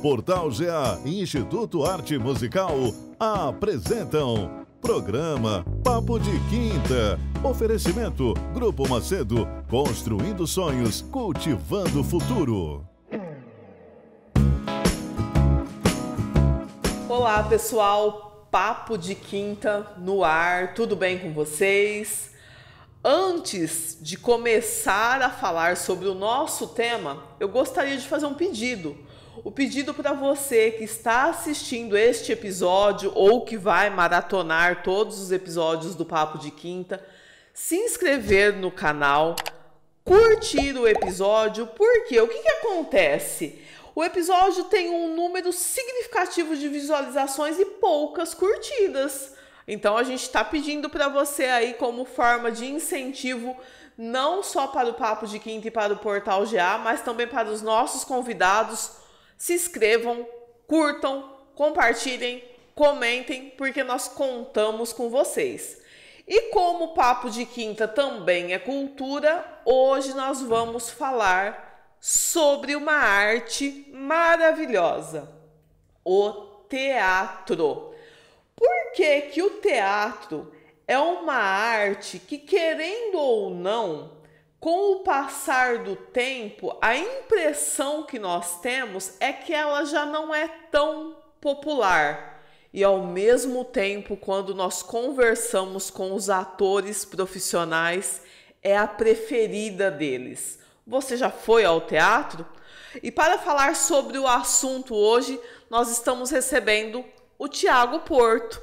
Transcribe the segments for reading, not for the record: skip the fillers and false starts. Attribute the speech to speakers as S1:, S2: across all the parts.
S1: Portal GA e Instituto Arte Musical apresentam programa Papo de Quinta. Oferecimento Grupo Macedo, construindo sonhos, cultivando o futuro.
S2: Olá pessoal, Papo de Quinta no ar, tudo bem com vocês? Antes de começar a falar sobre o nosso tema, eu gostaria de fazer um pedido. O pedido para você que está assistindo este episódio ou que vai maratonar todos os episódios do Papo de Quinta, se inscrever no canal, curtir o episódio, porque o que acontece? O episódio tem um número significativo de visualizações e poucas curtidas. Então a gente está pedindo para você aí como forma de incentivo, não só para o Papo de Quinta e para o Portal GA, mas também para os nossos convidados. Se inscrevam, curtam, compartilhem, comentem, porque nós contamos com vocês. E como o Papo de Quinta também é cultura, hoje nós vamos falar sobre uma arte maravilhosa, o teatro. Por que que o teatro é uma arte que, querendo ou não, com o passar do tempo, a impressão que nós temos é que ela já não é tão popular. E ao mesmo tempo, quando nós conversamos com os atores profissionais, é a preferida deles. Você já foi ao teatro? E para falar sobre o assunto hoje, nós estamos recebendo o Thiago Porto,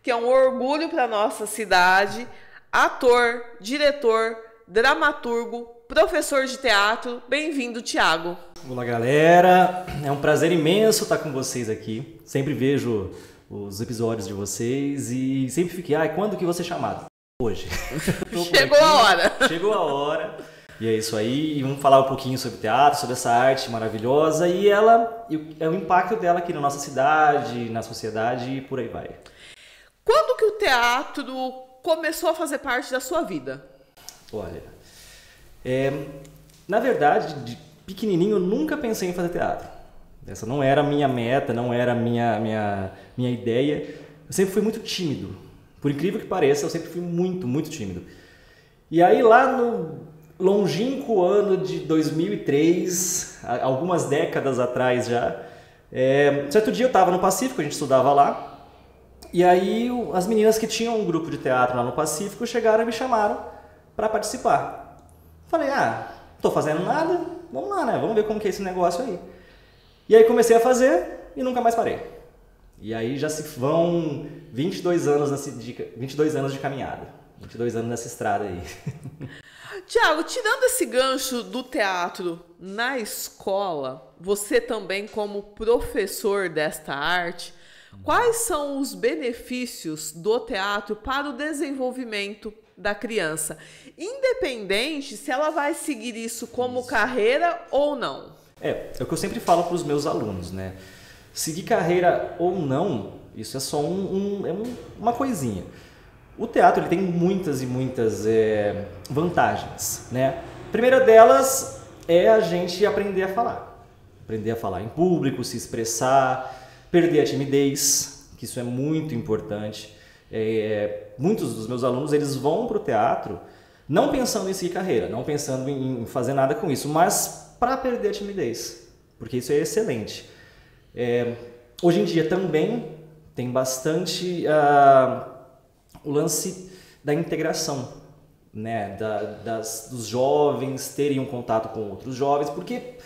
S2: que é um orgulho para a nossa cidade, ator, diretor, dramaturgo, professor de teatro. Bem-vindo, Thiago.
S3: Olá, galera. É um prazer imenso estar com vocês aqui. Sempre vejo os episódios de vocês e sempre fiquei, quando que você chamado? Hoje.
S2: Chegou a hora.
S3: Chegou a hora. E é isso aí. E vamos falar um pouquinho sobre teatro, sobre essa arte maravilhosa e o impacto dela aqui na nossa cidade, na sociedade e por aí vai.
S2: Quando que o teatro começou a fazer parte da sua vida?
S3: Olha, na verdade, de pequenininho eu nunca pensei em fazer teatro. Essa não era a minha meta, não era a minha ideia. Eu sempre fui muito tímido. Por incrível que pareça, eu sempre fui muito, muito tímido. E aí lá no longínquo ano de 2003, algumas décadas atrás já, certo dia eu estava no Pacífico, a gente estudava lá, e aí as meninas que tinham um grupo de teatro lá no Pacífico chegaram e me chamaram para participar. Falei, tô fazendo nada, vamos lá, né? Vamos ver como que é esse negócio aí. E aí comecei a fazer e nunca mais parei. E aí já se vão 22 anos de caminhada, 22 anos nessa estrada aí.
S2: Tiago, tirando esse gancho do teatro na escola, você também como professor desta arte, quais são os benefícios do teatro para o desenvolvimento da criança, independente se ela vai seguir isso como carreira ou não?
S3: É o que eu sempre falo para os meus alunos, né? Seguir carreira ou não, isso é só uma coisinha. O teatro ele tem muitas e muitas vantagens, né? A primeira delas é a gente aprender a falar em público, se expressar, perder a timidez, que isso é muito importante. Muitos dos meus alunos eles vão para o teatro não pensando em seguir carreira, não pensando em fazer nada com isso, mas para perder a timidez, porque isso é excelente. Hoje em dia também tem bastante o lance da integração, né? Dos jovens terem um contato com outros jovens, porque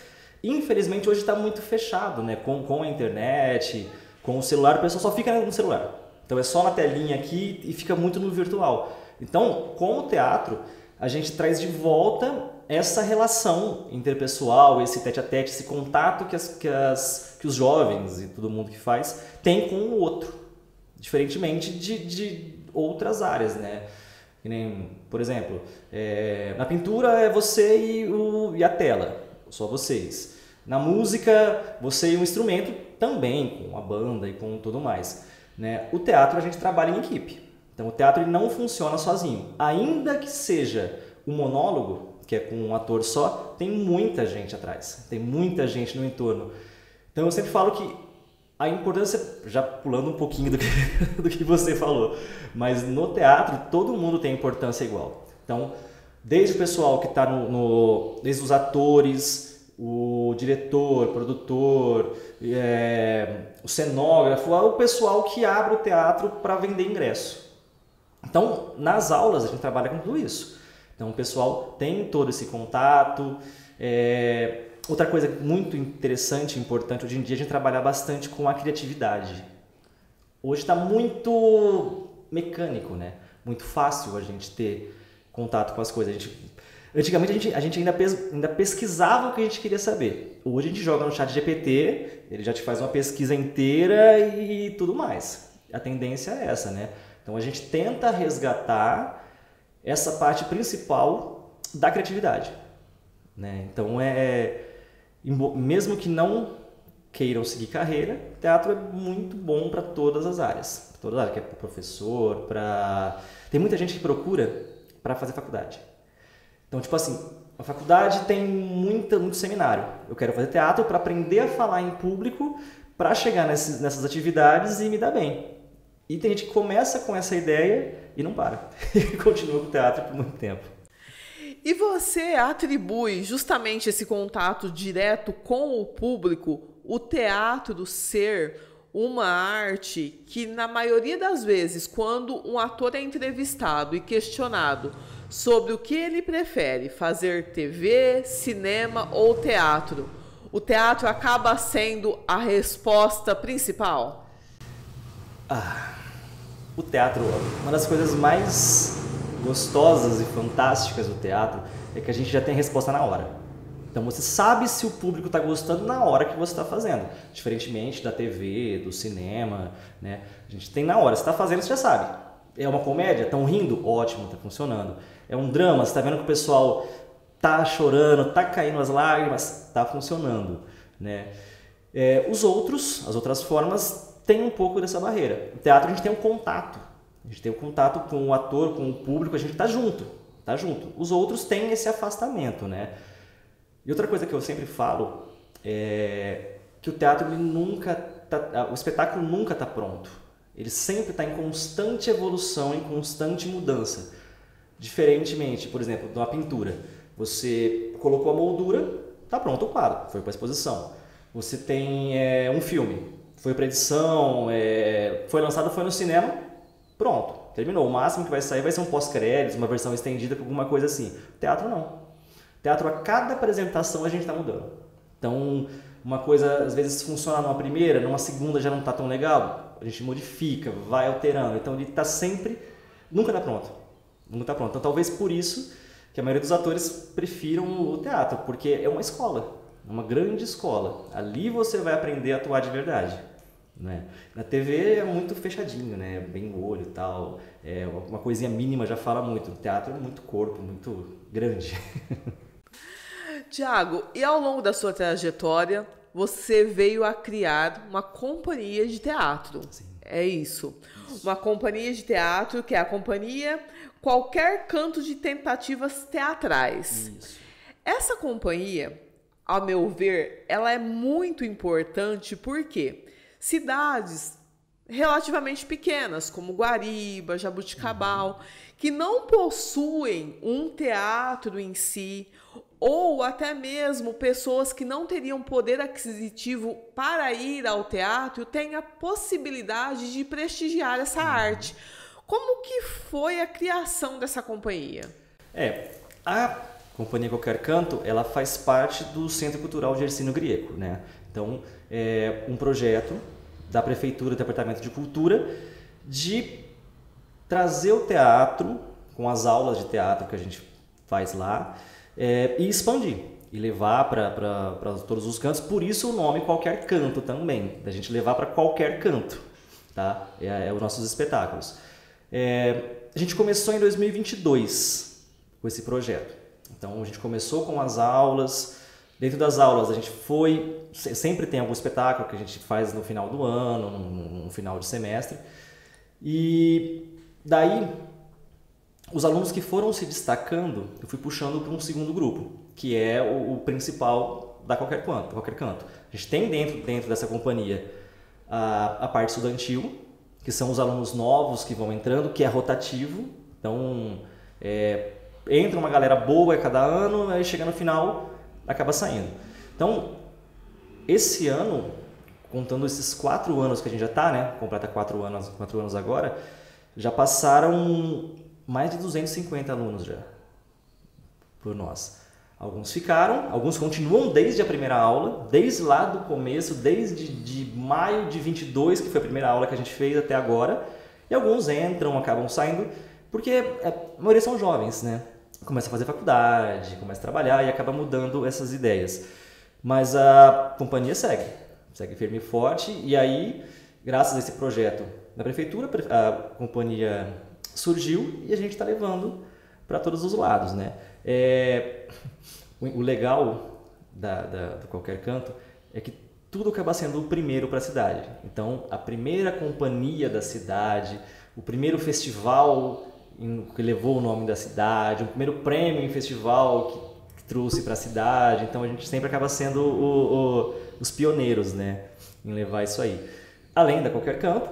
S3: infelizmente hoje está muito fechado, né? Com a internet, com o celular, a pessoa só fica no celular. Então é só na telinha aqui e fica muito no virtual. Então, com o teatro, a gente traz de volta essa relação interpessoal, esse tete-a-tete, esse contato que os jovens e todo mundo que faz tem com o outro. Diferentemente de outras áreas, né? Que nem, por exemplo, na pintura é você e a tela, só vocês. Na música, você e o instrumento também, com a banda e com tudo mais. Né? O teatro a gente trabalha em equipe. Então o teatro ele não funciona sozinho. Ainda que seja um monólogo, que é com um ator só, tem muita gente atrás, tem muita gente no entorno. Então eu sempre falo que a importância, já pulando um pouquinho do que você falou, mas no teatro todo mundo tem importância igual. Então, desde o pessoal que está desde os atores, o diretor, o produtor, o cenógrafo, o pessoal que abre o teatro para vender ingresso. Então, nas aulas a gente trabalha com tudo isso. Então, o pessoal tem todo esse contato. Outra coisa muito interessante e importante, hoje em dia a gente trabalha bastante com a criatividade. Hoje está muito mecânico, né? Muito fácil a gente ter contato com as coisas. Antigamente a gente ainda pesquisava o que a gente queria saber. Hoje a gente joga no chat GPT, ele já te faz uma pesquisa inteira e tudo mais. A tendência é essa, né? Então a gente tenta resgatar essa parte principal da criatividade, né? Então mesmo que não queiram seguir carreira, teatro é muito bom para todas as áreas. Todas as áreas, que é para professor, tem muita gente que procura para fazer faculdade. Então, tipo assim, a faculdade tem muito seminário. Eu quero fazer teatro para aprender a falar em público, para chegar nessas atividades e me dar bem. E tem gente que começa com essa ideia e não para. E continua com o teatro por muito tempo.
S2: E você atribui justamente esse contato direto com o público, o teatro ser uma arte que, na maioria das vezes, quando um ator é entrevistado e questionado sobre o que ele prefere, fazer TV, cinema ou teatro, o teatro acaba sendo a resposta principal?
S3: O teatro, uma das coisas mais gostosas e fantásticas do teatro é que a gente já tem a resposta na hora. Então você sabe se o público está gostando na hora que você está fazendo, diferentemente da TV, do cinema, né? A gente tem na hora, você está fazendo, você já sabe. É uma comédia? Estão rindo? Ótimo, está funcionando. É um drama? Você está vendo que o pessoal está chorando, está caindo as lágrimas? Está funcionando, né? As outras formas têm um pouco dessa barreira. No teatro a gente tem um contato. A gente tem um contato com o ator, com o público, a gente está junto. Os outros têm esse afastamento, né? E outra coisa que eu sempre falo é que o teatro, o espetáculo nunca está pronto. Ele sempre está em constante evolução, em constante mudança. Diferentemente, por exemplo, de uma pintura. Você colocou a moldura, está pronto o quadro, foi para a exposição. Você tem um filme, foi para edição, foi lançado, foi no cinema, pronto, terminou. O máximo que vai sair vai ser um pós-créditos, uma versão estendida, alguma coisa assim. Teatro não. Teatro, a cada apresentação a gente está mudando. Então, uma coisa às vezes funciona numa primeira, numa segunda já não está tão legal, a gente modifica, vai alterando. Então, ele está sempre, nunca está pronto. Nunca está pronto. Então, talvez por isso que a maioria dos atores prefiram o teatro, porque é uma escola, uma grande escola. Ali você vai aprender a atuar de verdade, né? Na TV é muito fechadinho, né? Bem o olho e tal. Uma coisinha mínima já fala muito. O teatro é muito corpo, muito grande.
S2: Tiago, e ao longo da sua trajetória, você veio a criar uma companhia de teatro.
S3: Sim.
S2: É isso. Uma companhia de teatro, que é a companhia Qualquer Canto de Tentativas Teatrais.
S3: Isso.
S2: Essa companhia, ao meu ver, ela é muito importante porque cidades relativamente pequenas, como Guariba, Jaboticabal, que não possuem um teatro em si, ou até mesmo pessoas que não teriam poder aquisitivo para ir ao teatro, têm a possibilidade de prestigiar essa arte. Como que foi a criação dessa companhia?
S3: A Companhia Qualquer Canto, ela faz parte do Centro Cultural Gercino Grieco, né? Então, é um projeto da Prefeitura, do Departamento de Cultura, de trazer o teatro, com as aulas de teatro que a gente faz lá, e expandir, e levar para todos os cantos. Por isso o nome Qualquer Canto também, da gente levar para qualquer canto, tá? Os nossos espetáculos. A gente começou em 2022 com esse projeto. Então a gente começou com as aulas. Dentro das aulas a gente sempre tem algum espetáculo que a gente faz no final do ano, no final de semestre. E daí os alunos que foram se destacando, eu fui puxando para um segundo grupo, que é o principal da Qualquer Canto. A gente tem dentro dessa companhia a parte estudantil, que são os alunos novos que vão entrando, que é rotativo. Então, entra uma galera boa a cada ano, aí chega no final, acaba saindo. Então, esse ano, contando esses 4 anos que a gente já está, né? Completa 4 anos agora, já passaram mais de 250 alunos já por nós. Alguns ficaram, alguns continuam desde a primeira aula, desde lá do começo, desde de maio de 22, que foi a primeira aula que a gente fez até agora, e alguns entram, acabam saindo, porque a maioria são jovens, né? Começa a fazer faculdade, começa a trabalhar e acaba mudando essas ideias. Mas a companhia segue firme e forte, e aí, graças a esse projeto da prefeitura, a companhia surgiu e a gente está levando para todos os lados, né? O legal do Qualquer Canto é que tudo acaba sendo o primeiro para a cidade. Então, a primeira companhia da cidade, o primeiro festival que levou o nome da cidade, o primeiro prêmio em festival que trouxe para a cidade. Então, a gente sempre acaba sendo os pioneiros, né, em levar isso aí. Além da Qualquer Canto,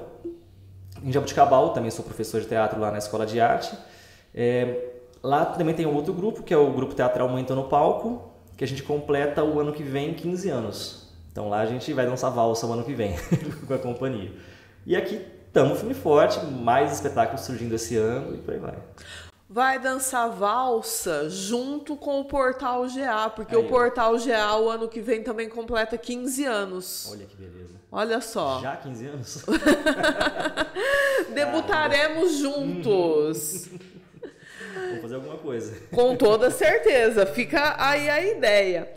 S3: em Jaboticabal, também sou professor de teatro lá na Escola de Arte. Lá também tem um outro grupo, que é o Grupo Teatral Momento no Palco, que a gente completa o ano que vem 15 anos. Então lá a gente vai dançar valsa o ano que vem com a companhia. E aqui estamos firme e forte, mais espetáculos surgindo esse ano e por aí vai.
S2: Vai dançar valsa junto com o Portal GA, porque
S3: Aí,
S2: o Portal GA o ano que vem também completa 15 anos.
S3: Olha que beleza.
S2: Olha só.
S3: Já 15 anos?
S2: Debutaremos juntos.
S3: Vamos fazer alguma coisa.
S2: Com toda certeza. Fica aí a ideia.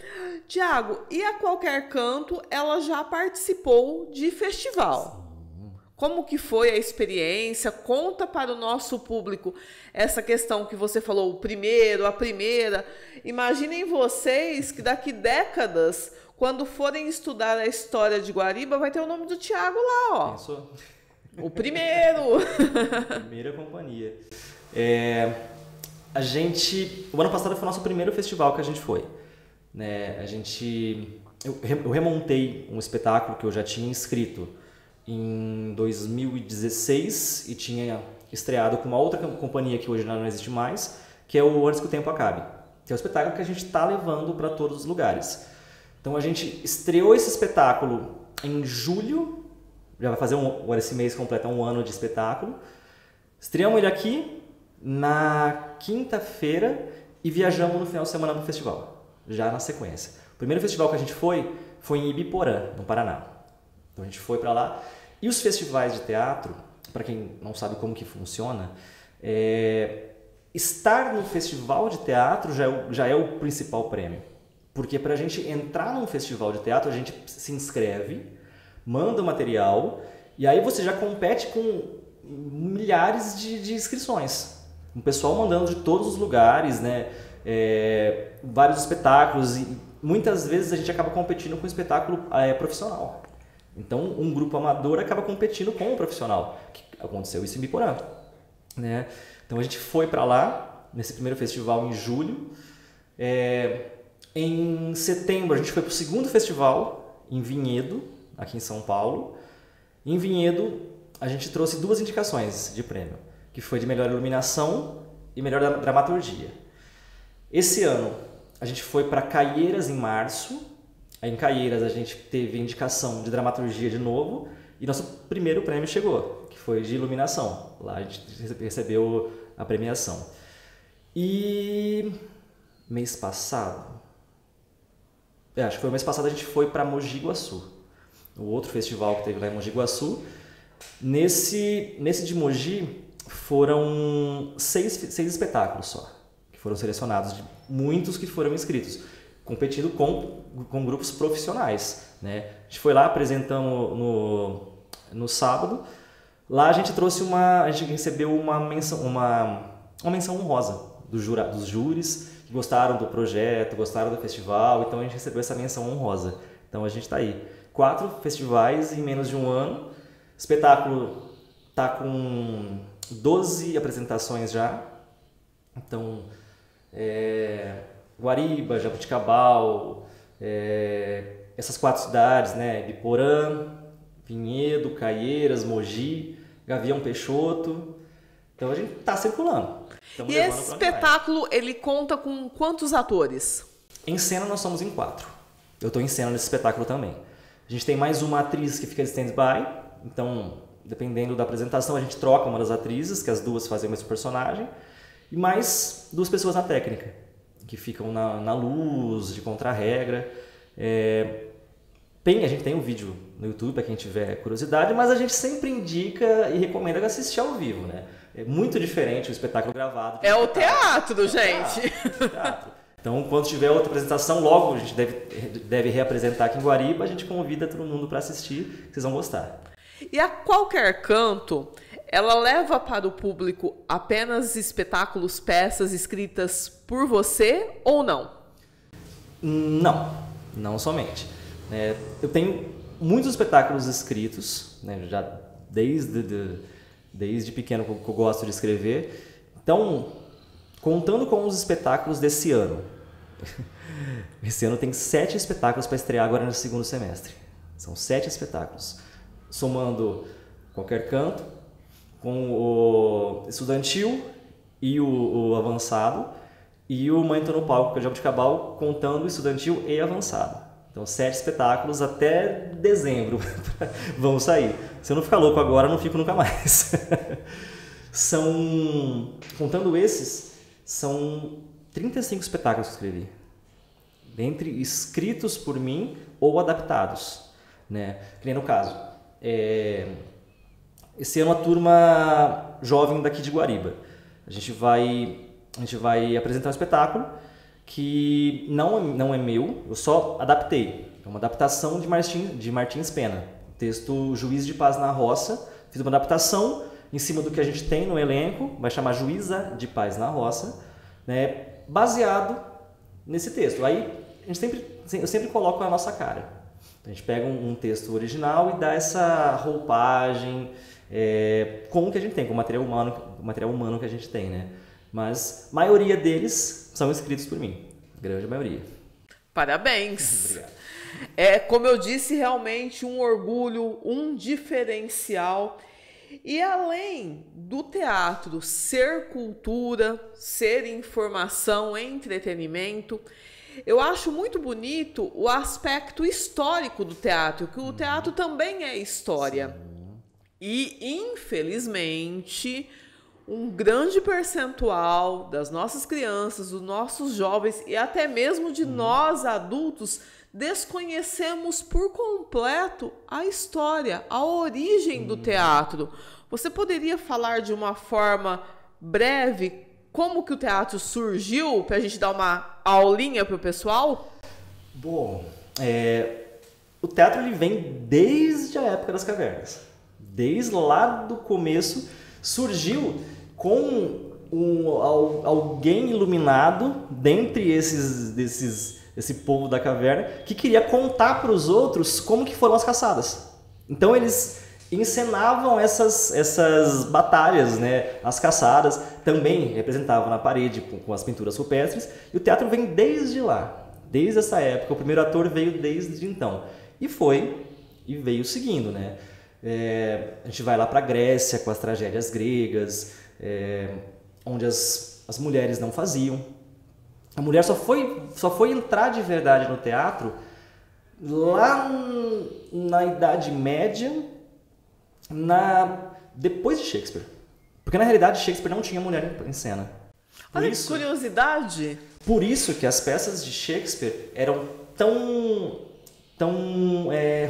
S2: Tiago, e a Qualquer Canto, ela já participou de festival. Como que foi a experiência? Conta para o nosso público essa questão que você falou, o primeiro, a primeira. Imaginem vocês que daqui décadas, quando forem estudar a história de Guariba, vai ter o nome do Tiago lá, ó.
S3: Pensou?
S2: O primeiro.
S3: Primeira companhia. O ano passado foi o nosso primeiro festival que a gente foi. Né? Eu remontei um espetáculo que eu já tinha inscrito em 2016 e tinha estreado com uma outra companhia que hoje não existe mais, que é o Antes que o Tempo Acabe, que é o espetáculo que a gente está levando para todos os lugares. Então a gente estreou esse espetáculo em julho, já vai fazer agora esse mês completa um ano de espetáculo. Estreamos ele aqui na quinta-feira e viajamos no final de semana para o festival, já na sequência. O primeiro festival que a gente foi em Ibiporã, no Paraná. Então a gente foi para lá. E os festivais de teatro, para quem não sabe como que funciona, estar no festival de teatro já é o principal prêmio. Porque para a gente entrar num festival de teatro, a gente se inscreve, manda o material, e aí você já compete com milhares de inscrições. O pessoal mandando de todos os lugares, né? Vários espetáculos, e muitas vezes a gente acaba competindo com um espetáculo profissional. Então, um grupo amador acaba competindo com um profissional, que aconteceu isso em Biporã, né? Então, a gente foi para lá, nesse primeiro festival em julho. Em setembro, a gente foi para o segundo festival, em Vinhedo, aqui em São Paulo. Em Vinhedo, a gente trouxe 2 indicações de prêmio, que foi de melhor iluminação e melhor dramaturgia. Esse ano, a gente foi para Caieiras em março. Em Caieiras, a gente teve indicação de dramaturgia de novo e nosso primeiro prêmio chegou, que foi de iluminação. Lá a gente recebeu a premiação. E mês passado, acho que foi o mês passado, a gente foi para Mogi Guaçu, o outro festival que teve lá em Mogi Guaçu. Nesse de Mogi foram 6 espetáculos só, que foram selecionados, de muitos que foram inscritos, competindo com grupos profissionais, né? A gente foi lá, apresentamos no sábado. Lá a gente trouxe a gente recebeu uma menção honrosa dos júris que gostaram do projeto, gostaram do festival, então a gente recebeu essa menção honrosa. Então a gente está aí. 4 festivais em menos de um ano. O espetáculo está com 12 apresentações já. Então, Guariba, Jaboticabal, essas 4 cidades, né? Biporã, Vinhedo, Caieiras, Mogi, Gavião Peixoto. Então a gente está circulando.
S2: E esse espetáculo, ele conta com quantos atores?
S3: Em cena nós somos em 4. Eu estou em cena nesse espetáculo também. A gente tem mais uma atriz que fica de stand-by, então, dependendo da apresentação, a gente troca uma das atrizes, que as duas fazem o mesmo personagem, e mais 2 pessoas na técnica, que ficam na luz, de contra-regra. A gente tem um vídeo no YouTube para quem tiver curiosidade, mas a gente sempre indica e recomenda assistir ao vivo, né? É muito diferente o espetáculo gravado.
S2: É o teatro, gente!
S3: Teatro. Então, quando tiver outra apresentação, logo a gente deve reapresentar aqui em Guariba, a gente convida todo mundo para assistir, que vocês vão gostar.
S2: E a Qualquer Canto, ela leva para o público apenas espetáculos, peças escritas por você ou não?
S3: Não somente. Eu tenho muitos espetáculos escritos, né, já desde pequeno que eu gosto de escrever. Então, contando com os espetáculos desse ano, esse ano tem 7 espetáculos para estrear agora no segundo semestre. São 7 espetáculos, somando Qualquer Canto, com o estudantil e o avançado, e o Mãe Tô no Palco, que é o Jabuticabal, contando o estudantil e avançado. Então, 7 espetáculos até dezembro vão sair. Se eu não ficar louco agora, eu não fico nunca mais. Contando esses, são 35 espetáculos que eu escrevi. Dentre escritos por mim ou adaptados, né? Que nem no caso. Esse ano a turma jovem daqui de Guariba. A gente vai apresentar um espetáculo que não é meu, eu só adaptei. É uma adaptação de Martins Pena. O texto Juiz de Paz na Roça. Fiz uma adaptação em cima do que a gente tem no elenco, vai chamar Juíza de Paz na Roça, né, baseado nesse texto. Aí eu sempre coloco a nossa cara. A gente pega um texto original e dá essa roupagem com o que a gente tem, com o material humano que a gente tem, né? Mas a maioria deles são escritos por mim, grande maioria.
S2: Parabéns!
S3: Obrigado.
S2: Como eu disse, realmente um orgulho, um diferencial. E além do teatro ser cultura, ser informação, entretenimento, eu acho muito bonito o aspecto histórico do teatro, que o teatro também é história. Sim. E, infelizmente, um grande percentual das nossas crianças, dos nossos jovens e até mesmo de nós adultos desconhecemos por completo a história, a origem do teatro. Você poderia falar de uma forma breve como que o teatro surgiu, para a gente dar uma aulinha para o pessoal?
S3: Bom, o teatro ele vem desde a época das cavernas. Desde lá do começo, surgiu com alguém iluminado dentre esse povo da caverna que queria contar para os outros como que foram as caçadas. Então eles encenavam essas batalhas, né? As caçadas também representavam na parede com as pinturas rupestres, e o teatro vem desde lá, desde essa época. O primeiro ator veio desde então e veio seguindo, né? A gente vai lá para a Grécia com as tragédias gregas, onde as mulheres não faziam. A mulher só foi entrar de verdade no teatro lá na Idade Média, depois de Shakespeare. Porque na realidade Shakespeare não tinha mulher em cena.
S2: Olha que curiosidade!
S3: Por isso que as peças de Shakespeare eram tão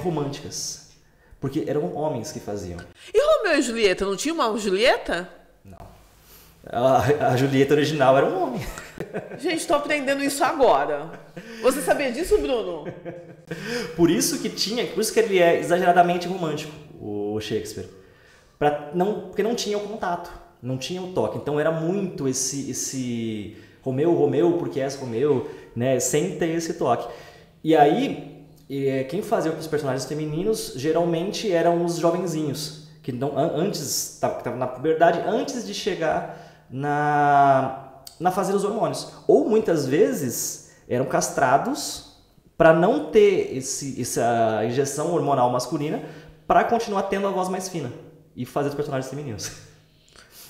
S3: românticas. Porque eram homens que faziam.
S2: E Romeu e Julieta, não tinha uma Julieta?
S3: Não. A Julieta original era um homem.
S2: Gente, estou aprendendo isso agora. Você sabia disso, Bruno?
S3: Por isso que ele é exageradamente romântico, o Shakespeare. Porque não tinha o contato, não tinha o toque. Então era muito esse Romeu, porque és Romeu, né? Sem ter esse toque. E aí, quem fazia os personagens femininos geralmente eram os jovenzinhos, que estavam na puberdade, antes de chegar na fase dos hormônios. Ou muitas vezes eram castrados para não ter essa injeção hormonal masculina, para continuar tendo a voz mais fina e fazer os personagens femininos.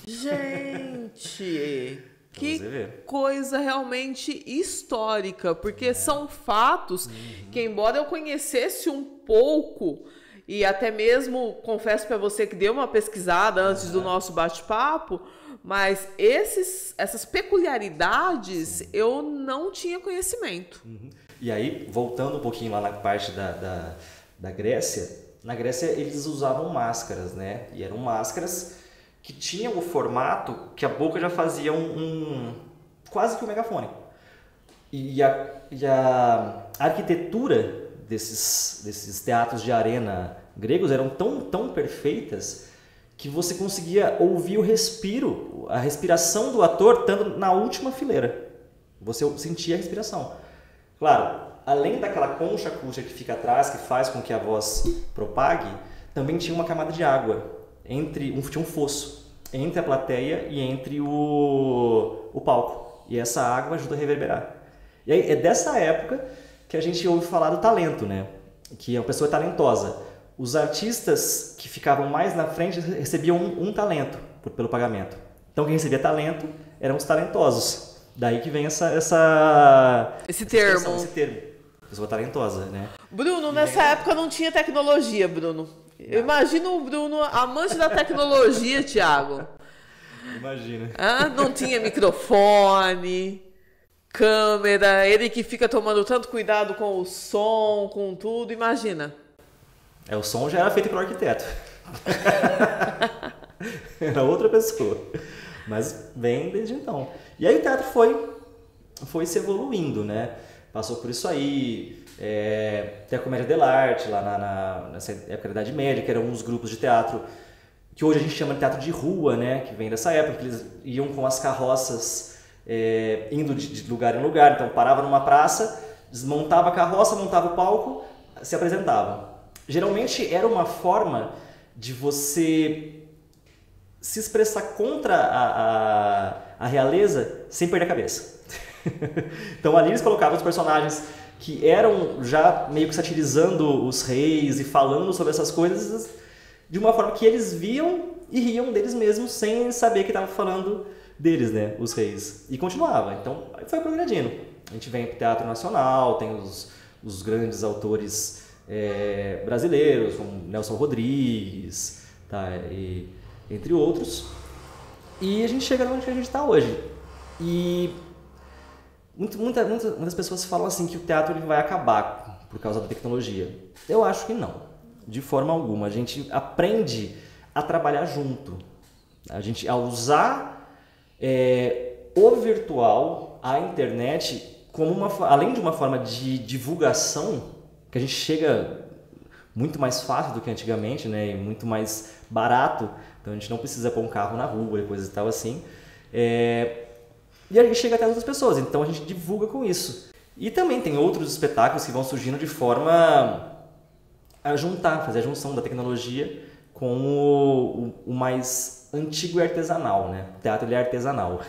S2: Gente, que coisa realmente histórica, porque são fatos que, embora eu conhecesse um pouco, e até mesmo confesso para você que deu uma pesquisada antes do nosso bate-papo, mas essas peculiaridades eu não tinha conhecimento.
S3: E aí, voltando um pouquinho lá na parte da Grécia, na Grécia eles usavam máscaras, né? E eram máscaras que tinham o formato que a boca já fazia quase que um megafone. E a arquitetura desses teatros de arena gregos eram tão perfeitas que você conseguia ouvir a respiração do ator estando na última fileira. Você sentia a respiração. Claro, além daquela concha acústica que fica atrás, que faz com que a voz propague, também tinha uma camada de água, tinha um fosso entre a plateia e entre o palco. E essa água ajuda a reverberar. E aí é dessa época que a gente ouve falar do talento, né? Que a pessoa é talentosa. Os artistas que ficavam mais na frente recebiam um talento pelo pagamento. Então quem recebia talento eram os talentosos. Daí que vem esse termo. Pessoa talentosa, né?
S2: Bruno, nessa época não tinha tecnologia, Bruno. Eu imagino o Bruno amante da tecnologia, Thiago.
S3: Imagina.
S2: Não tinha microfone, câmera, ele que fica tomando tanto cuidado com o som, com tudo, imagina.
S3: O som já era feito pelo arquiteto. Era outra pessoa. Mas bem desde então. E aí o teatro foi se evoluindo, né? Passou por isso aí. Tem a comédia dell'arte, lá nessa época da Idade Média, que eram uns grupos de teatro que hoje a gente chama de teatro de rua, né? Que vem dessa época, que eles iam com as carroças indo de lugar em lugar. Então parava numa praça, desmontava a carroça, montava o palco, se apresentava. Geralmente era uma forma de você se expressar contra a realeza sem perder a cabeça. Então ali eles colocavam os personagens que eram já meio que satirizando os reis e falando sobre essas coisas de uma forma que eles viam e riam deles mesmos sem saber que estava falando deles, né, os reis. E continuava. Então foi progredindo. A gente vem para o Teatro Nacional, tem os grandes autores brasileiros, como Nelson Rodrigues, tá, entre outros. E a gente chega onde a gente está hoje. E muitas pessoas falam assim que o teatro ele vai acabar por causa da tecnologia. Eu acho que não, de forma alguma. A gente aprende a trabalhar junto. A usar o virtual, a internet, como além de uma forma de divulgação, que a gente chega muito mais fácil do que antigamente, né, e muito mais barato. Então a gente não precisa pôr um carro na rua e coisas e tal assim. E a gente chega até outras pessoas, então a gente divulga com isso. E também tem outros espetáculos que vão surgindo de forma a fazer a junção da tecnologia com o mais antigo e artesanal, né? O teatro ele é artesanal.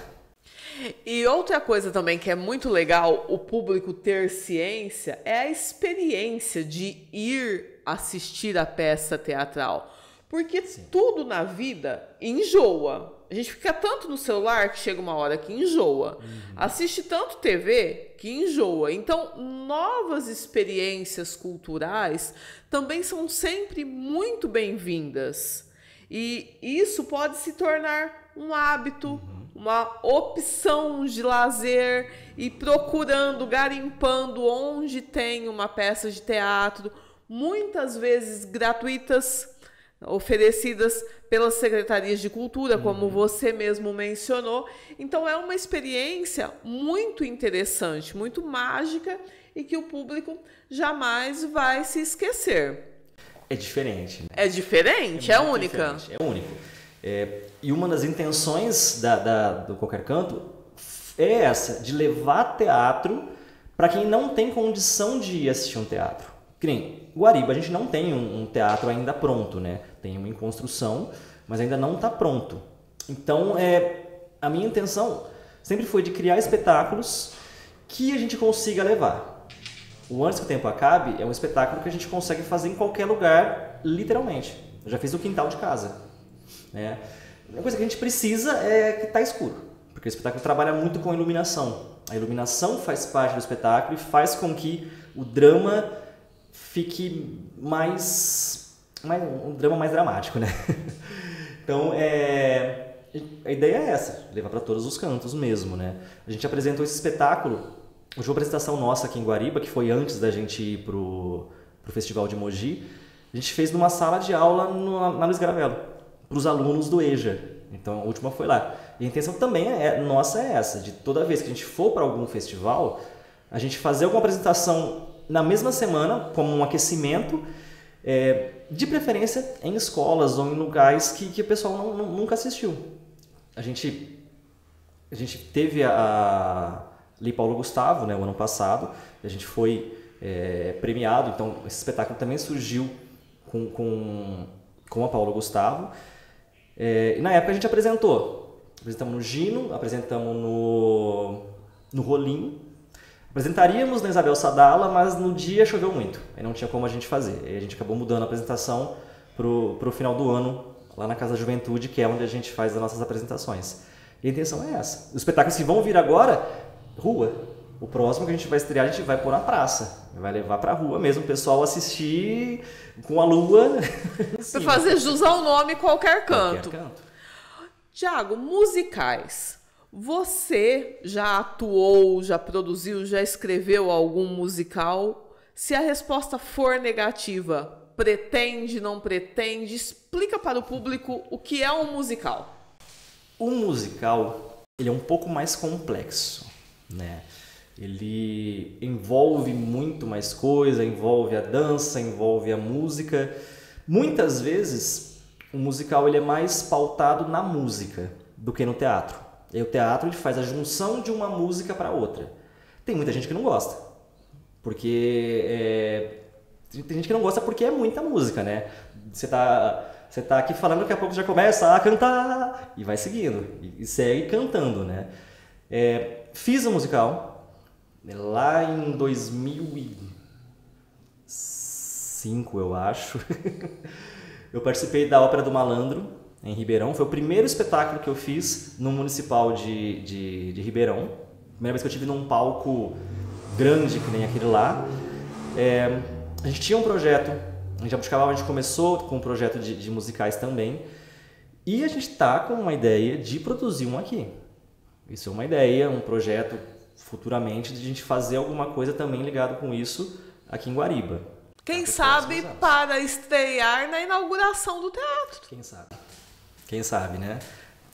S2: E outra coisa também que é muito legal o público ter ciência é a experiência de ir assistir a peça teatral. Porque tudo na vida enjoa. A gente fica tanto no celular que chega uma hora que enjoa. Assiste tanto TV que enjoa. Então, novas experiências culturais também são sempre muito bem-vindas. E isso pode se tornar um hábito, uma opção de lazer, e procurando, garimpando onde tem uma peça de teatro, muitas vezes gratuitas, oferecidas pelas secretarias de cultura, como você mesmo mencionou. Então é uma experiência muito interessante, muito mágica, e que o público jamais vai se esquecer.
S3: É diferente. Né?
S2: É diferente, é única.
S3: Diferente, é único. E uma das intenções do Qualquer Canto é essa, de levar teatro para quem não tem condição de ir assistir um teatro. Que nem Guariba, a gente não tem um teatro ainda pronto, né? Tem uma em construção, mas ainda não está pronto. Então, a minha intenção sempre foi de criar espetáculos que a gente consiga levar. O Antes que o Tempo Acabe é um espetáculo que a gente consegue fazer em qualquer lugar, literalmente. Eu já fiz no quintal de casa. Né? A coisa que a gente precisa é que tá escuro, porque o espetáculo trabalha muito com a iluminação. A iluminação faz parte do espetáculo e faz com que o drama fique um drama mais dramático, né? Então, a ideia é essa, levar para todos os cantos mesmo, né? A gente apresentou esse espetáculo, hoje uma apresentação nossa aqui em Guariba, que foi antes da gente ir pro Festival de Mogi, a gente fez numa sala de aula na Luiz Garavello, para os alunos do EJA. Então, a última foi lá. E a intenção também nossa é essa, de toda vez que a gente for para algum festival, a gente fazer alguma apresentação na mesma semana, como um aquecimento, de preferência em escolas ou em lugares que o pessoal nunca assistiu. A gente teve a Lei Paulo Gustavo, né, o ano passado, a gente foi premiado, então esse espetáculo também surgiu com a Paulo Gustavo. E na época a gente apresentamos no Gino, apresentamos no Rolim, apresentaríamos na Isabel Sadala, mas no dia choveu muito, aí não tinha como a gente fazer. Aí a gente acabou mudando a apresentação pro final do ano, lá na Casa da Juventude, que é onde a gente faz as nossas apresentações. E a intenção é essa. Os espetáculos que vão vir agora, rua. O próximo que a gente vai estrear, a gente vai pôr na praça. Vai levar pra rua mesmo, o pessoal assistir com a lua.
S2: Pra fazer jus ao nome qualquer canto.
S3: Qualquer canto.
S2: Tiago, musicais. Você já atuou, já produziu, já escreveu algum musical? Se a resposta for negativa, pretende, não pretende? Explica para o público o que é um musical.
S3: O musical, ele é um pouco mais complexo, né? Ele envolve muito mais coisa, envolve a dança, envolve a música. Muitas vezes, o musical ele é mais pautado na música do que no teatro. E o teatro ele faz a junção de uma música para outra. Tem muita gente que não gosta, porque tem gente que não gosta porque é muita música, né? Você tá aqui falando, daqui a pouco já começa a cantar e vai seguindo e segue cantando, né? Fiz um musical lá em 2005, eu acho. Eu participei da Ópera do Malandro, em Ribeirão. Foi o primeiro espetáculo que eu fiz no Municipal de Ribeirão. Primeira vez que eu estive num palco grande, que nem aquele lá. A gente tinha um projeto, em Jabuticabal a gente começou com um projeto de musicais também. E a gente está com uma ideia de produzir um aqui. Isso é uma ideia, um projeto futuramente de a gente fazer alguma coisa também ligado com isso aqui em Guariba.
S2: Quem sabe para estrear na inauguração do teatro.
S3: Quem sabe, né?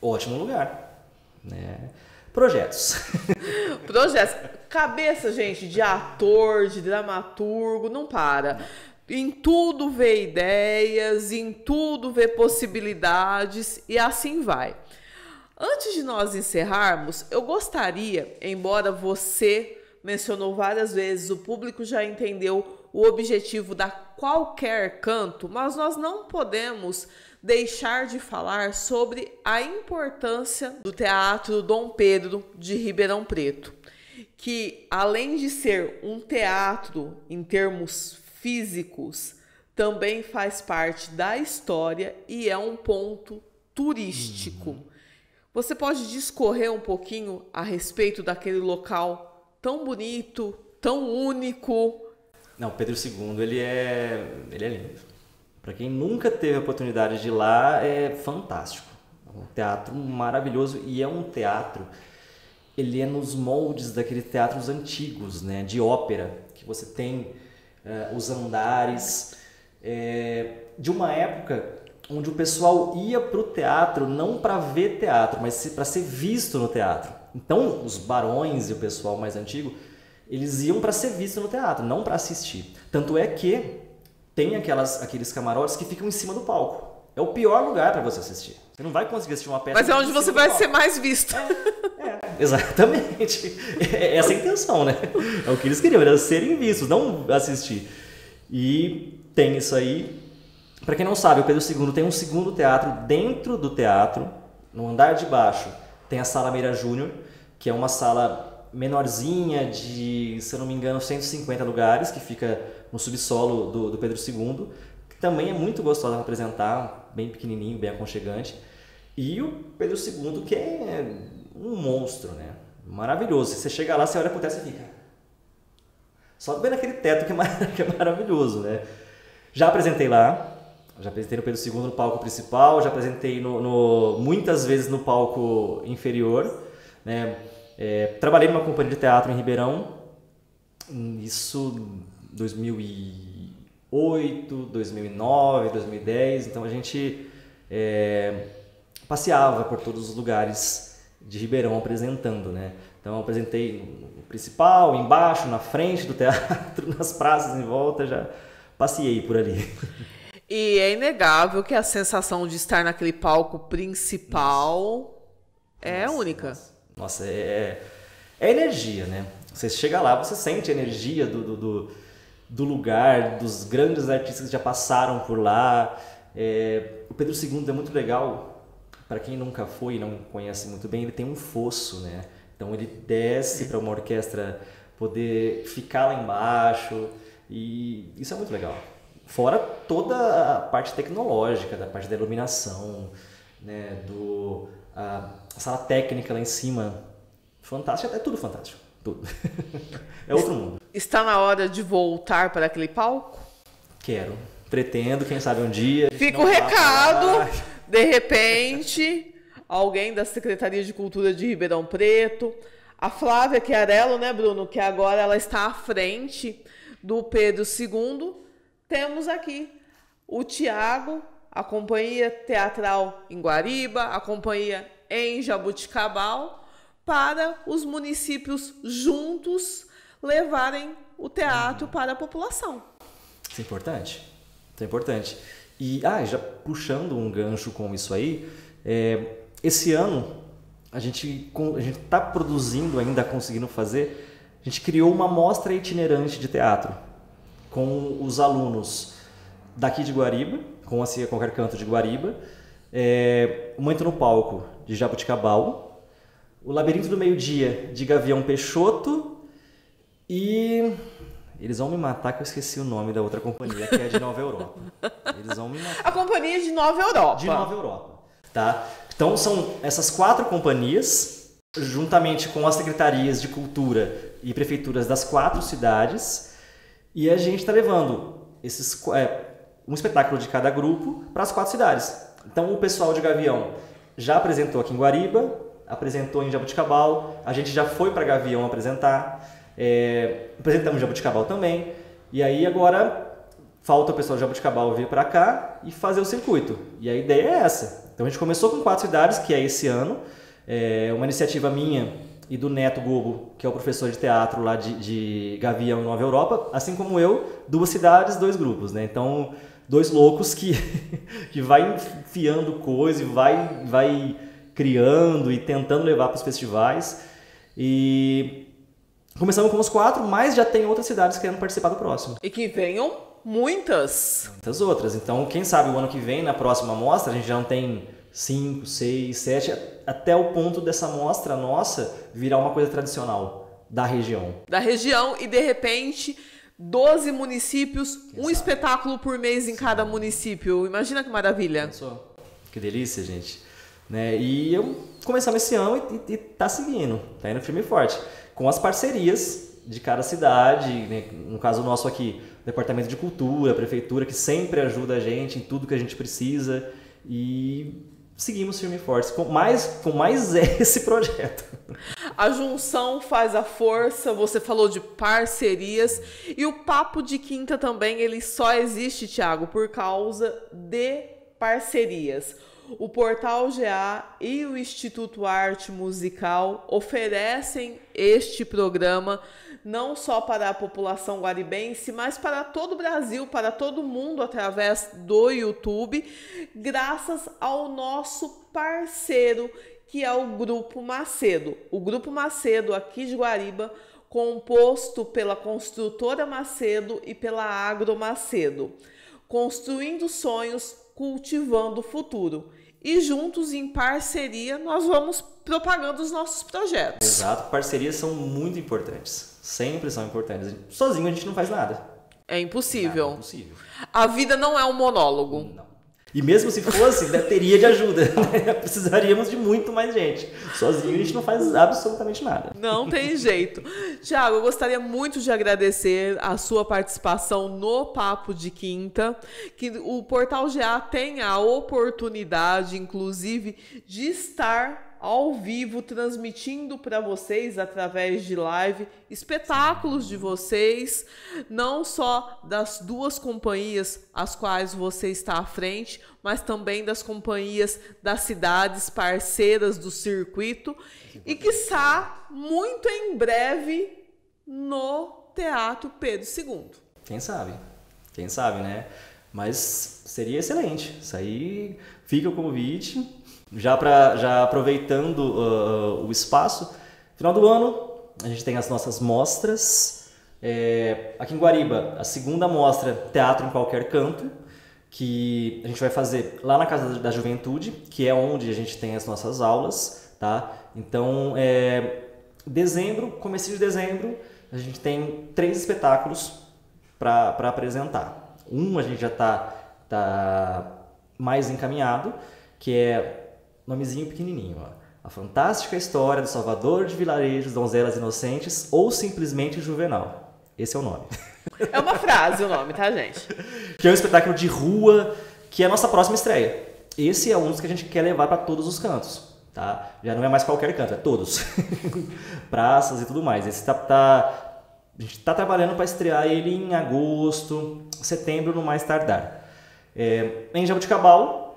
S3: Ótimo lugar, né? Projetos.
S2: Cabeça, gente, de ator, de dramaturgo, não para. Em tudo vê ideias, em tudo vê possibilidades e assim vai. Antes de nós encerrarmos, eu gostaria, embora você mencionou várias vezes, o público já entendeu o objetivo da qualquer canto, mas nós não podemos deixar de falar sobre a importância do Teatro Dom Pedro de Ribeirão Preto, que além de ser um teatro em termos físicos, também faz parte da história e é um ponto turístico. Você pode discorrer um pouquinho a respeito daquele local tão bonito, tão único?
S3: Não, Pedro II, ele é lindo. Para quem nunca teve a oportunidade de ir lá, é fantástico. É um teatro maravilhoso e é um teatro, ele é nos moldes daqueles teatros antigos, né, de ópera, que você tem os andares, de uma época onde o pessoal ia para o teatro não para ver teatro, mas para ser visto no teatro. Então, os barões e o pessoal mais antigo, eles iam para ser visto no teatro, não para assistir. Tanto é que tem aqueles camarotes que ficam em cima do palco. É o pior lugar para você assistir. Você não vai conseguir assistir uma peça.
S2: Mas é onde você vai ser mais visto.
S3: Exatamente. Essa é a intenção, né? É o que eles queriam, era serem vistos, não assistir. E tem isso aí. Para quem não sabe, o Pedro II tem um segundo teatro dentro do teatro, no andar de baixo. Tem a Sala Meira Júnior, que é uma sala menorzinha de, se eu não me engano, 150 lugares, que fica no subsolo do Pedro II, que também é muito gostosa de apresentar, bem pequenininho, bem aconchegante. E o Pedro II, que é um monstro, né? Maravilhoso. Você chega lá, você olha pro teto e fica... Só vendo aquele teto que é maravilhoso, né? Já apresentei lá, já apresentei no Pedro II no palco principal, já apresentei muitas vezes no palco inferior, né? Trabalhei numa companhia de teatro em Ribeirão, isso 2008, 2009, 2010, então a gente passeava por todos os lugares de Ribeirão apresentando, né? Então eu apresentei no principal, embaixo, na frente do teatro, nas praças em volta, já passeei por ali.
S2: E é inegável que a sensação de estar naquele palco principal é única.
S3: Nossa, é energia, né? Você chega lá, você sente a energia do lugar, dos grandes artistas que já passaram por lá. O Pedro II é muito legal, para quem nunca foi e não conhece muito bem, ele tem um fosso, né? Então ele desce para uma orquestra poder ficar lá embaixo, e isso é muito legal. Fora toda a parte tecnológica, da parte da iluminação, né? A sala técnica lá em cima, fantástico, é tudo fantástico, tudo. É outro mundo.
S2: Está na hora de voltar para aquele palco?
S3: Quero, pretendo, quem sabe um dia.
S2: Fica o recado, de repente, alguém da Secretaria de Cultura de Ribeirão Preto, a Flávia Chiarello, né, Bruno, que agora ela está à frente do Pedro II, temos aqui o Tiago, a Companhia Teatral em Guariba, a Companhia em Jaboticabal, para os municípios juntos levarem o teatro para a população.
S3: Isso é importante. Isso é importante. E já puxando um gancho com isso aí, esse ano a gente está produzindo ainda, conseguindo fazer, a gente criou uma mostra itinerante de teatro com os alunos daqui de Guariba, com a CIA Qualquer Canto de Guariba, o Muito no Palco de Jaboticabal, o Labirinto do Meio-Dia de Gavião Peixoto e... Eles vão me matar que eu esqueci o nome da outra companhia, que é de Nova Europa. Eles vão me matar.
S2: A Companhia de Nova Europa.
S3: De Nova Europa, tá? Então são essas 4 companhias, juntamente com as secretarias de cultura e prefeituras das 4 cidades, e a gente está levando um espetáculo de cada grupo para as 4 cidades. Então o pessoal de Gavião já apresentou aqui em Guariba, apresentou em Jaboticabal, a gente já foi para Gavião apresentar, apresentamos Jaboticabal também, e aí agora falta o pessoal de Jaboticabal vir para cá e fazer o circuito. E a ideia é essa. Então a gente começou com 4 cidades, que é esse ano, uma iniciativa minha e do Neto Gobo, que é o professor de teatro lá de Gavião, Nova Europa, assim como eu, 2 cidades, 2 grupos, né? Então, 2 loucos que vai enfiando coisa e vai criando e tentando levar para os festivais. E começamos com os 4, mas já tem outras cidades querendo participar do próximo.
S2: E que venham muitas
S3: outras. Então, quem sabe o ano que vem, na próxima mostra, a gente já não tem 5, 6, 7, até o ponto dessa mostra nossa virar uma coisa tradicional da região.
S2: E de repente 12 municípios, um espetáculo por mês em cada município. Imagina que maravilha.
S3: Pensou? Que delícia, gente. Né? E eu começamos esse ano e tá seguindo, tá indo firme e forte. Com as parcerias de cada cidade, né? No caso nosso aqui, Departamento de Cultura, Prefeitura, que sempre ajuda a gente em tudo que a gente precisa, e seguimos firme e forte com mais esse projeto.
S2: A junção faz a força, você falou de parcerias, e o Papo de Quinta também, ele só existe, Thiago, por causa de parcerias. O Portal GA e o Instituto Arte Musical oferecem este programa não só para a população guaribense, mas para todo o Brasil, para todo mundo, através do YouTube, graças ao nosso parceiro, que é o Grupo Macedo. O Grupo Macedo, aqui de Guariba, composto pela Construtora Macedo e pela Agro Macedo. Construindo sonhos, cultivando o futuro. e juntos, em parceria, nós vamos propagando os nossos projetos.
S3: Exato, parcerias são muito importantes, sempre são importantes. Sozinho a gente não faz nada.
S2: É impossível.
S3: Nada é impossível.
S2: A vida não é um monólogo.
S3: Não. E mesmo se fosse, teria de ajuda. Né? Precisaríamos de muito mais gente. Sozinho a gente não faz absolutamente nada.
S2: Não tem jeito. Tiago, eu gostaria muito de agradecer a sua participação no Papo de Quinta, que o Portal GA tem a oportunidade, inclusive, de estar ao vivo, transmitindo para vocês, através de live, espetáculos de vocês, não só das duas companhias às quais você está à frente, mas também das companhias das cidades parceiras do circuito e, quiçá, muito em breve, no Teatro Pedro II.
S3: Quem sabe, né? Mas seria excelente. Isso aí fica o convite. Já aproveitando o espaço, final do ano a gente tem as nossas mostras. Aqui em Guariba, a segunda mostra Teatro em Qualquer Canto, que a gente vai fazer lá na Casa da Juventude, que é onde a gente tem as nossas aulas, tá? Então, comecinho de dezembro, a gente tem 3 espetáculos para apresentar. A gente já está mais encaminhado, que é nomezinho pequenininho, ó. A Fantástica História do Salvador de Vilarejos, Donzelas Inocentes ou simplesmente Juvenal. Esse é o nome.
S2: É uma frase o nome, tá, gente?
S3: Que é um espetáculo de rua, que é a nossa próxima estreia. Esse é um dos que a gente quer levar para todos os cantos, tá? Já não é mais qualquer canto, é todos. Praças e tudo mais. Esse a gente está trabalhando para estrear ele em agosto, setembro, no mais tardar. Em Jaboticabal,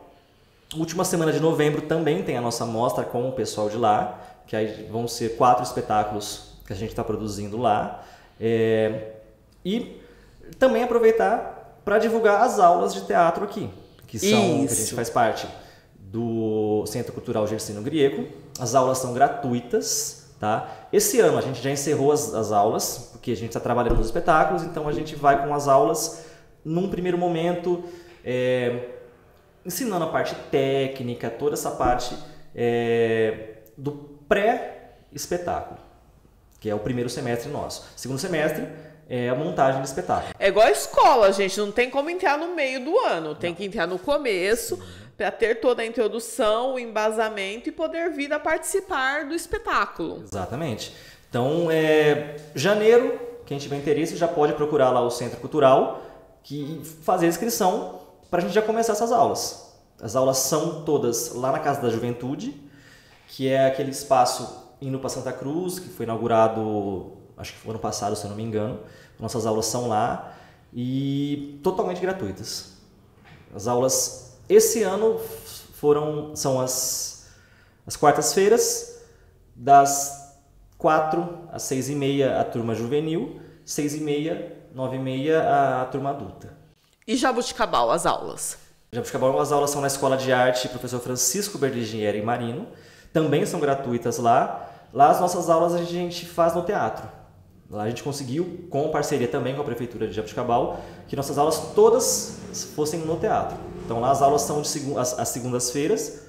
S3: última semana de novembro também tem a nossa mostra com o pessoal de lá, que aí vão ser 4 espetáculos que a gente está produzindo lá. E também aproveitar para divulgar as aulas de teatro aqui, que a gente faz parte do Centro Cultural Gersino Grieco. As aulas são gratuitas, tá? Esse ano a gente já encerrou as aulas, porque a gente está trabalhando nos espetáculos, então a gente vai com as aulas num primeiro momento, ensinando a parte técnica, toda essa parte do pré-espetáculo, que é o primeiro semestre nosso. Segundo semestre é a montagem do espetáculo.
S2: É igual a escola, gente, não tem como entrar no meio do ano, tem que entrar no começo para ter toda a introdução, o embasamento e poder vir a participar do espetáculo.
S3: Exatamente. Então, janeiro, quem tiver interesse já pode procurar lá o Centro Cultural, que fazer a inscrição para a gente já começar essas aulas. As aulas são todas lá na Casa da Juventude, que é aquele espaço indo para Santa Cruz, que foi inaugurado, acho que foi ano passado, se eu não me engano. Nossas aulas são lá e totalmente gratuitas. As aulas esse ano são as quartas-feiras, das 4 às 6h30 a turma juvenil, 6h30, 9h30 a turma adulta.
S2: E Jaboticabal, as aulas?
S3: Jaboticabal, as aulas são na Escola de Arte Professor Francisco Berligieri Marino. Também são gratuitas lá. Lá as nossas aulas a gente faz no teatro. Lá a gente conseguiu, com parceria também com a Prefeitura de Jaboticabal, que nossas aulas todas fossem no teatro. Então lá as aulas são às segundas-feiras,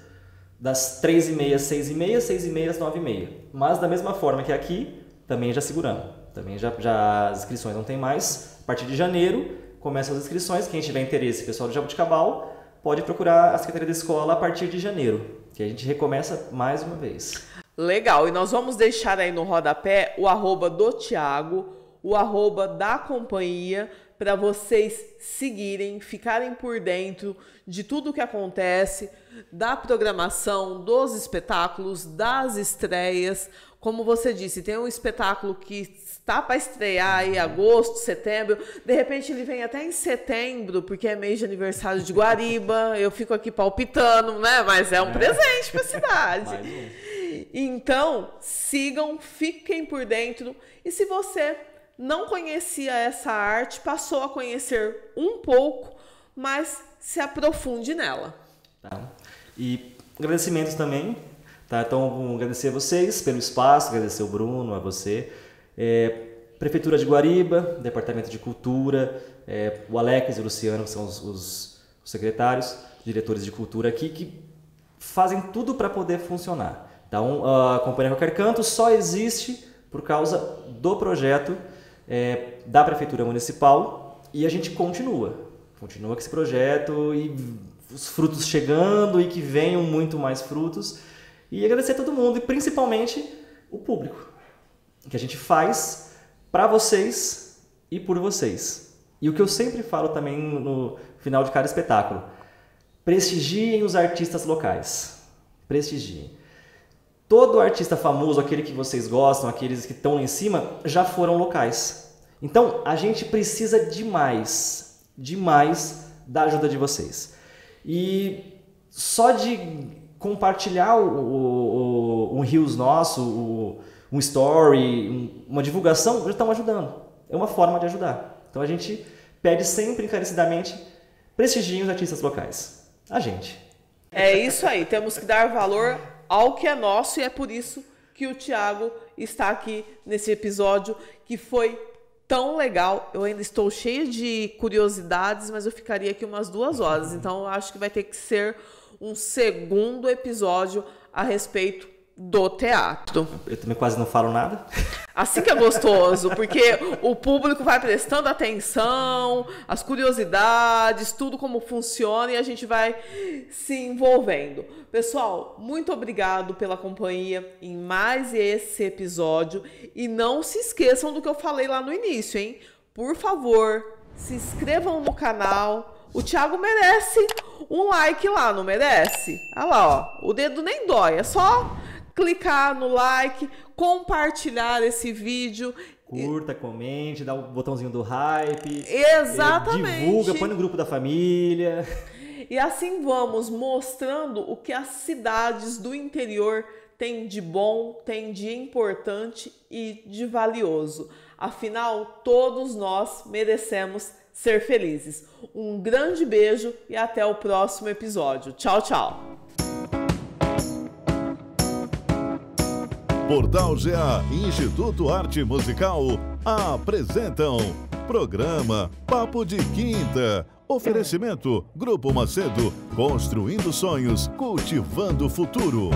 S3: das 3h30 às 6h30, 6h30 às 9h30. Mas da mesma forma que aqui, também já seguramos. Também já as inscrições não tem mais. A partir de janeiro começam as inscrições. Quem tiver interesse, pessoal do Jaboticabal, pode procurar a Secretaria da Escola a partir de janeiro, que a gente recomeça mais uma vez.
S2: Legal, e nós vamos deixar aí no rodapé o @ do Tiago, o @ da companhia, para vocês seguirem, ficarem por dentro de tudo o que acontece, da programação, dos espetáculos, das estreias. Como você disse, tem um espetáculo que está para estrear em agosto, setembro. De repente ele vem até em setembro, porque é mês de aniversário de Guariba. Eu fico aqui palpitando, né? Mas é um presente para a cidade. Então, sigam, fiquem por dentro. E se você não conhecia essa arte, passou a conhecer um pouco, mas se aprofunde nela.
S3: Tá. E agradecimentos também. Tá? Então, vou agradecer a vocês pelo espaço, agradecer o Bruno, a você. Prefeitura de Guariba, Departamento de Cultura, o Alex e o Luciano, que são os secretários, diretores de cultura aqui, que fazem tudo para poder funcionar. Então, a Companhia Qualquer Canto só existe por causa do projeto da Prefeitura Municipal e a gente continua com esse projeto e os frutos chegando e que venham muito mais frutos. E agradecer a todo mundo e principalmente o público, que a gente faz para vocês e por vocês. E o que eu sempre falo também no final de cada espetáculo, prestigiem os artistas locais, prestigiem. Todo artista famoso, aquele que vocês gostam, aqueles que estão lá em cima, já foram locais. Então, a gente precisa demais da ajuda de vocês. E só de compartilhar um Reels nosso, um story, uma divulgação, já estão ajudando. É uma forma de ajudar. Então, a gente pede sempre encarecidamente, prestigiem os artistas locais. A gente.
S2: É isso aí, temos que dar valor ao que é nosso e é por isso que o Thiago está aqui nesse episódio que foi tão legal. Eu ainda estou cheia de curiosidades, mas eu ficaria aqui umas 2 horas, então eu acho que vai ter que ser um segundo episódio a respeito do teatro.
S3: Eu também quase não falo nada.
S2: Assim que é gostoso, porque o público vai prestando atenção, as curiosidades, tudo como funciona e a gente vai se envolvendo. Pessoal, muito obrigado pela companhia em mais esse episódio e não se esqueçam do que eu falei lá no início, hein? Por favor, se inscrevam no canal. O Thiago merece um like lá, não merece? Olha lá, ó, o dedo nem dói, é só clicar no like, compartilhar esse vídeo.
S3: Curta, comente, dá o botãozinho do hype.
S2: Exatamente.
S3: Divulga, põe no grupo da família.
S2: E assim vamos mostrando o que as cidades do interior têm de bom, têm de importante e de valioso. Afinal, todos nós merecemos ser felizes. Um grande beijo e até o próximo episódio. Tchau, tchau.
S1: Portal GA e Instituto Arte Musical apresentam programa Papo de Quinta. Oferecimento Grupo Macedo, construindo sonhos, cultivando o futuro.